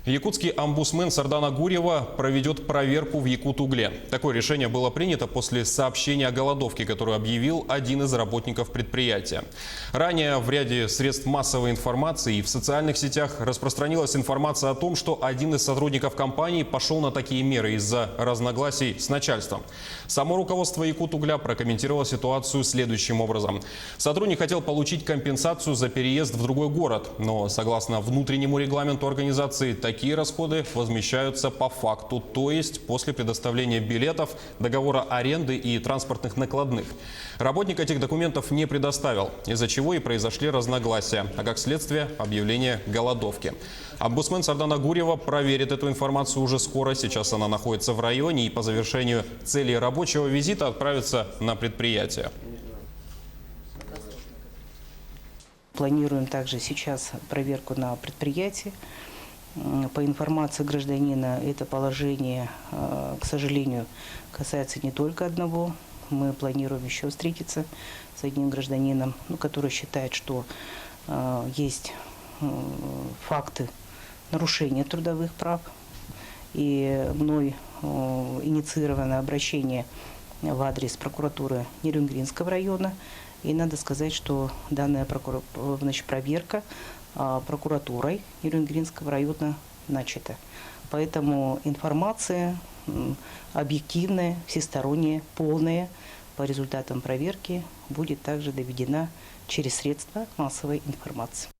Якутский омбудсмен Сардана Гурьева проведет проверку в Якутугле. Такое решение было принято после сообщения о голодовке, которую объявил один из работников предприятия. Ранее в ряде средств массовой информации и в социальных сетях распространилась информация о том, что один из сотрудников компании пошел на такие меры из-за разногласий с начальством. Само руководство Якутугля прокомментировало ситуацию следующим образом. Сотрудник хотел получить компенсацию за переезд в другой город, но согласно внутреннему регламенту организации, такие расходы возмещаются по факту, то есть после предоставления билетов, договора аренды и транспортных накладных. Работник этих документов не предоставил, из-за чего и произошли разногласия, а как следствие объявление голодовки. Омбудсмен Сардана Гурьева проверит эту информацию уже скоро. Сейчас она находится в районе и по завершению цели рабочего визита отправится на предприятие. Планируем также сейчас проверку на предприятии. По информации гражданина, это положение, к сожалению, касается не только одного. Мы планируем еще встретиться с одним гражданином, который считает, что есть факты нарушения трудовых прав. И мной инициировано обращение в адрес прокуратуры Нерюнгринского района. И надо сказать, что данная проверка прокуратурой Нерюнгринского района начата. Поэтому информация объективная, всесторонняя, полная по результатам проверки будет также доведена через средства массовой информации.